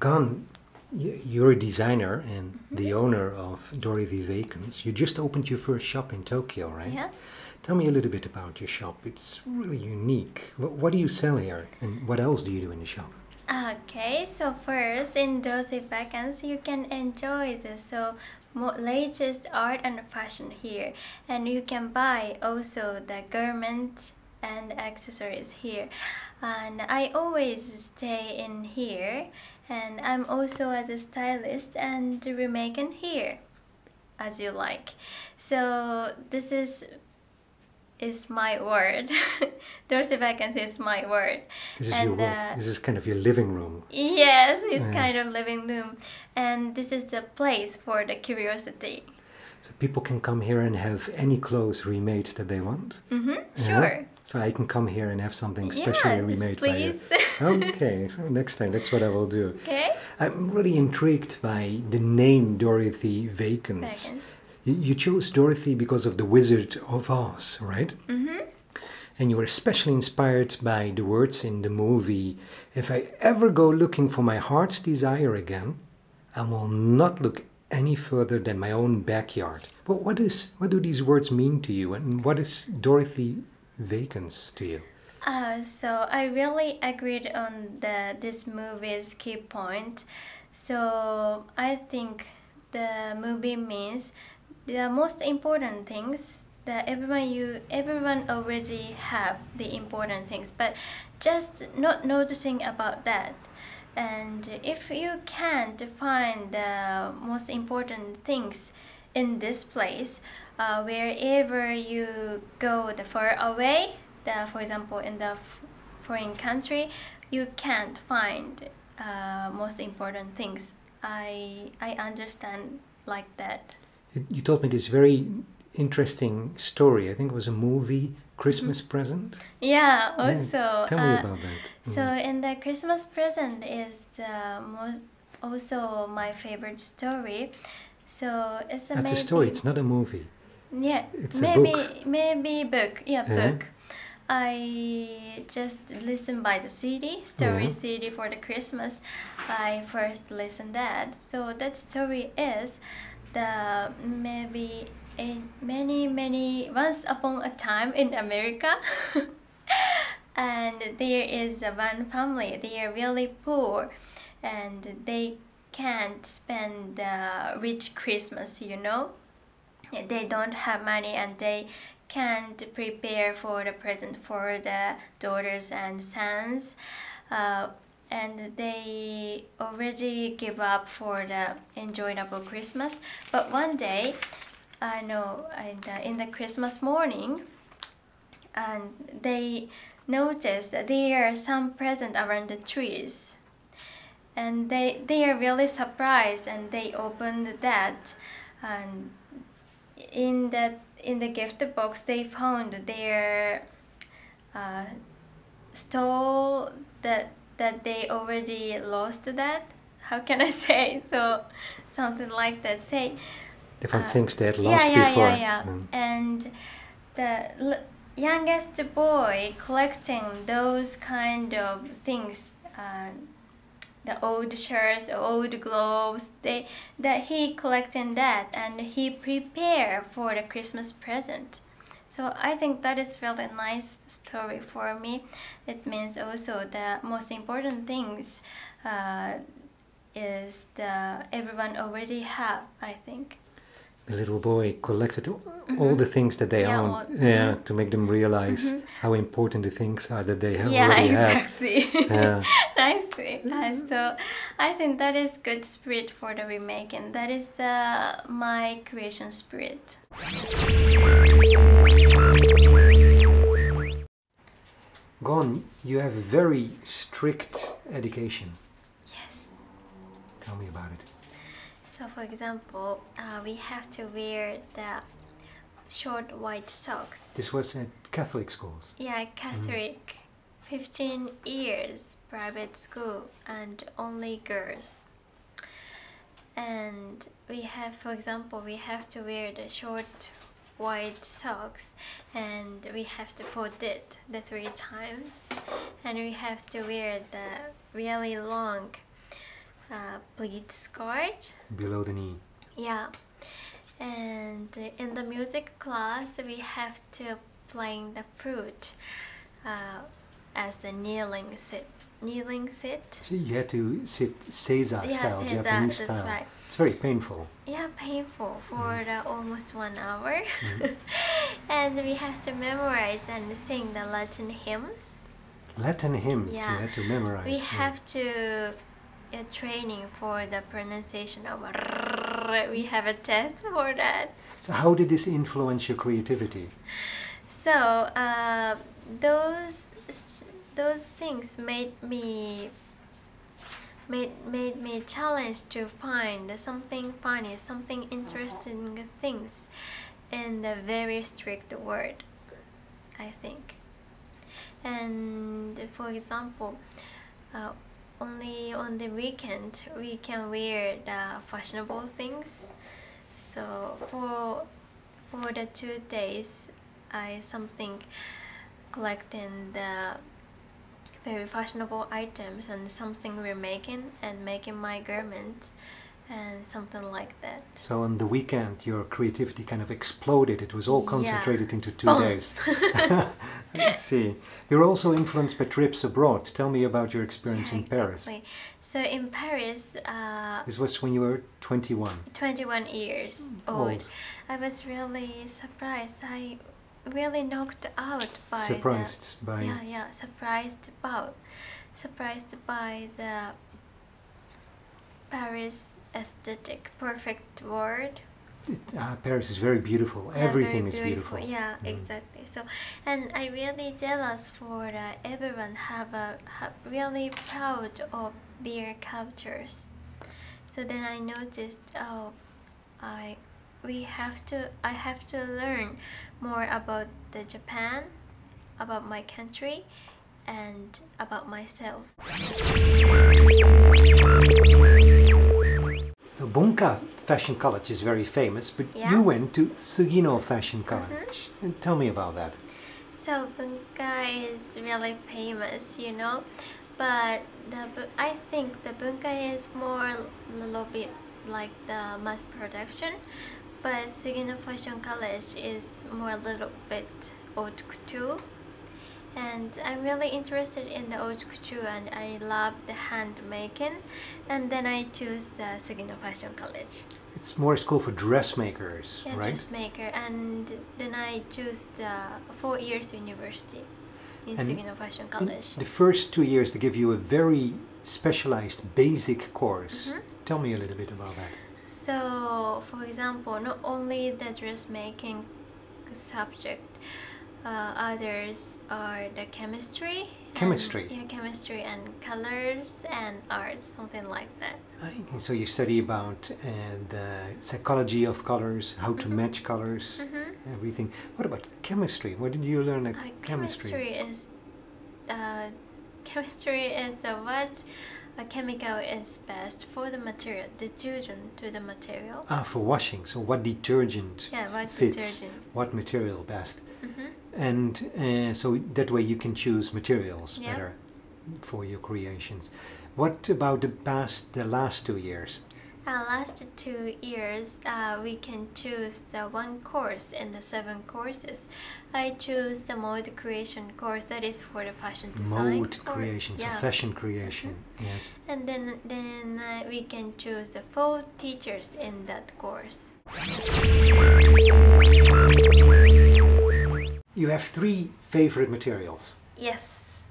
Gon, you're a designer and the owner of Dorothy Vacance. You just opened your first shop in Tokyo, right? Yes. Tell me a little bit about your shop. It's really unique. What do you sell here, and what else do you do in the shop? Okay, so first in Dorothy Vacance you can enjoy the latest art and fashion here, and you can buy also the garments and accessories here. And I always stay in here, and I'm also as a stylist and remaking here as you like. So this is my word. Dorothy Vacance is my word. This is your work. This is kind of your living room. Yes, it's kind of living room, and this is the place for the curiosity. So people can come here and have any clothes remade that they want? Sure. So I can come here and have something specially remade please. by you. Okay, so next time that's what I will do. Okay. I'm really intrigued by the name Dorothy Vacance. You chose Dorothy because of the Wizard of Oz, right? And you were especially inspired by the words in the movie, "If I ever go looking for my heart's desire again, I will not look any further than my own backyard." Well, what do these words mean to you, and what is Dorothy Vacance to you? So I really agreed on this movie's key point. So I think the movie means the most important things that everyone already have the important things, but just not noticing about that. And if you can't find the most important things in this place, wherever you go the far away, for example in the foreign country, you can't find most important things. I understand like that. You told me this very interesting story. I think it was a movie, Christmas Present. Yeah, also. Tell me about that. So in the Christmas Present is also my favorite story. So it's That's a story. It's not a movie. Yeah, it's a book. Maybe book. Yeah, book. I just listened by the CD, CD for the Christmas. I first listened that. So that story is the many once upon a time in America. And there is one family. They are really poor, and they can't spend the rich Christmas, you know. They don't have money, and they can't prepare for the present for the daughters and sons. And they already give up for the enjoyable Christmas. But one day, in the Christmas morning, and they noticed that there are some presents around the trees, and they are really surprised, and they opened that, and in the gift box they found their stole that they already lost that. How can I say? So something like that. Say different things they had lost before. And the youngest boy collecting those kind of things, the old shirts, old gloves, that he collecting that, and he prepare for the Christmas present. So I think that is really nice story for me. It means also the most important things is everyone already have, I think. The little boy collected all the things that they owned, to make them realize how important the things are that they already have. Yeah, exactly. Nice. So I think that is good spirit for the remaking. That is my creation spirit. Gon, you have very strict education. Yes. Tell me about it. So for example, we have to wear the short white socks. This was at Catholic schools? Yeah, Catholic. 15 years private school, and only girls. And we have, for example, we have to wear the short white socks, and we have to fold it the 3 times, and we have to wear the really long pleat skirt. Below the knee. Yeah. And in the music class, we have to playing the flute as a kneeling sit. So you had to sit Seiza style, Seiza, Japanese that's style. right. It's very painful. Yeah, painful for almost 1 hour. And we have to memorize and sing the Latin hymns. Latin hymns, Yeah. you had to memorize. We have to training for the pronunciation of r. We have a test for that. So how did this influence your creativity? So those things made me challenge to find something funny, something interesting things in the very strict word, I think. And for example, only on the weekend we can wear the fashionable things. So for the 2 days, I something collecting the very fashionable items and something remaking and making my garments and something like that. So on the weekend your creativity kind of exploded. It was all concentrated into 2 Boom. days. Let's see. You're also influenced by trips abroad. Tell me about your experience in Paris. So in Paris, This was when you were 21. 21 years old. I was really surprised. I really knocked out by surprised by the Paris aesthetic, perfect word. Paris is very beautiful. Everything very is beautiful. Yeah, exactly. So, and I really jealous for everyone have really proud of their cultures. So then I noticed, I have to learn more about the Japan, about my country, and about myself. So Bunka Fashion College is very famous, but you went to Sugino Fashion College. And tell me about that. So Bunka is really famous, you know, but I think the Bunka is more a little bit like the mass production, but Sugino Fashion College is more a little bit haute couture. And I'm really interested in the haute couture and I love the hand making, and then I choose the Sugino Fashion College. It's more a school for dressmakers, yes, right? Dressmaker, and then I choose the 4 years university in Sugino Fashion College. The first 2 years they give you a very specialized basic course. Tell me a little bit about that. So, for example, not only the dressmaking subject, others are the chemistry. Chemistry? Chemistry and colors and art, something like that. So you study about the psychology of colors, how to match colors, everything. What about chemistry? What did you learn at chemistry? Chemistry is what a chemical is best for the material, detergent to the material. For washing. So what detergent fits what material best. And so that way you can choose materials better for your creations. What about the last 2 years? Last 2 years, we can choose the 1 course in the 7 courses. I choose the mode creation course, that is for the fashion design. Mode creation, so fashion creation, yes. And then we can choose the 4 teachers in that course. You have 3 favorite materials. Yes.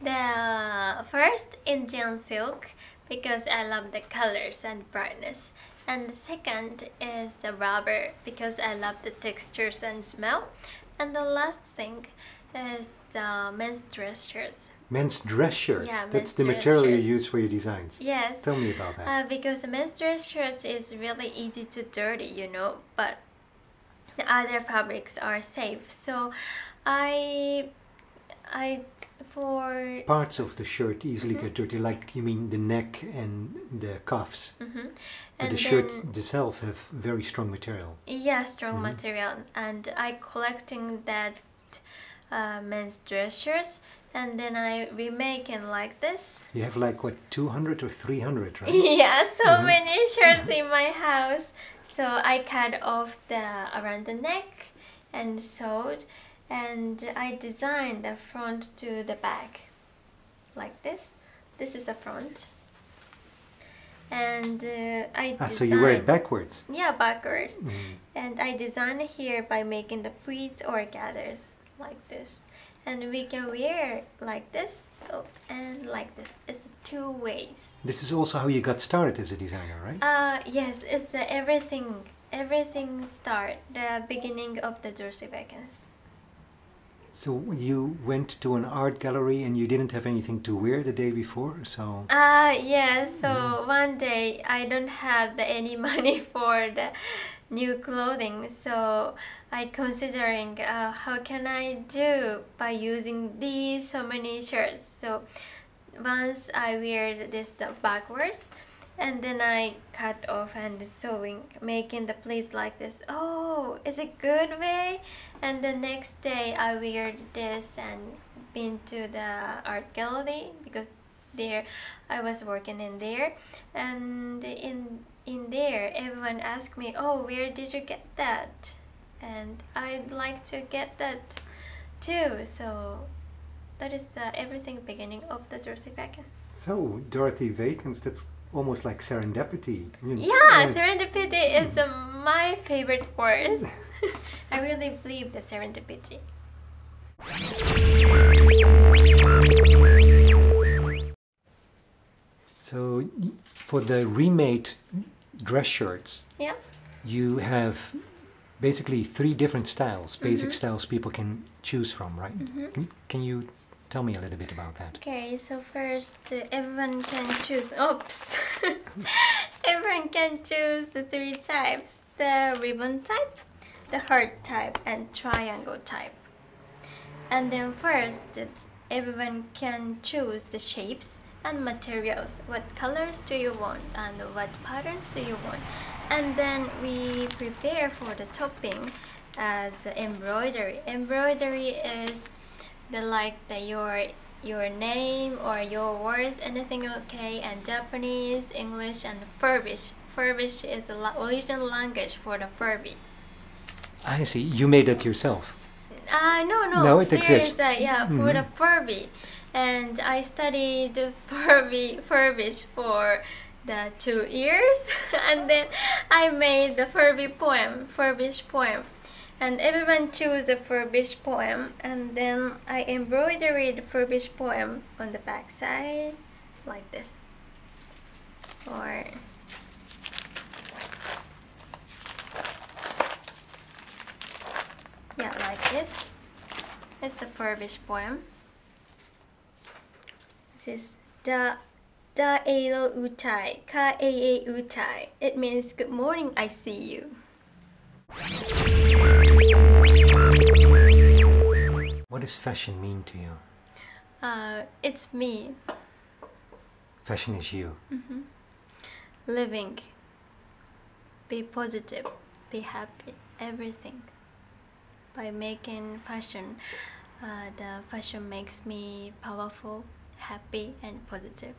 The first, Indian silk, because I love the colors and brightness. And the second is the rubber, because I love the textures and smell. And the last thing is the men's dress shirts. Men's dress shirts? Yeah, that's the material you use for your designs? Yes. Tell me about that. Because the men's dress shirts is really easy to dirty, you know, but the other fabrics are safe. So for parts of the shirt easily get dirty, like you mean the neck and the cuffs. But and the shirts themselves have very strong material. Yeah, strong material, and I collecting that men's dress shirts, and then I remake it like this. You have like what, 200 or 300, right? Yeah, so many shirts in my house. So I cut off around the neck and sewed, and I designed the front to the back like this. This is the front. And I designed... so you wear it backwards? Yeah, backwards. And I designed here by making the pleats or gathers like this. And we can wear like this and like this. It's 2 ways. This is also how you got started as a designer, right? Yes, it's everything start the beginning of the Dorothy Vacance. So you went to an art gallery and you didn't have anything to wear the day before, so... Yes, so one day I don't have any money for the new clothing, so I considering how can I do by using these so many shirts. So once I wear this backwards, and then I cut off and sewing, making the pleats like this. Oh, is it good way? And the next day I wear this and been to the art gallery, because there I was working in there, and in there everyone asked me, oh, where did you get that? And I'd like to get that too. So that is everything beginning of the Dorothy Vacance. So Dorothy Vacance, that's almost like serendipity. Yeah, serendipity is my favorite word. I really believe the serendipity. So for the remade dress shirts, yeah, you have basically 3 different styles, basic styles people can choose from, right? Can you tell me a little bit about that? Okay, so first everyone can choose, everyone can choose the 3 types: the ribbon type, the heart type, and triangle type. And then first everyone can choose the shapes and materials. What colors do you want and what patterns do you want? And then we prepare for the topping as embroidery. Embroidery is your name or your words, anything okay, and Japanese, English, and Furbish. Furbish is the original language for the Furby. I see. You made it yourself? No, it exists. For the Furby. And I studied Furbish for the 2 years, and then I made the Furbish poem. And everyone choose the Furbish poem, and then I embroidered the Furbish poem on the back side like this. Or yeah, like this. It's the Furbish poem. This is Da-ero utai, ka-e-e utai. It means good morning, I see you. What does fashion mean to you? It's me. Fashion is you. Living. Be positive. Be happy. Everything. By making fashion, the fashion makes me powerful, happy, and positive.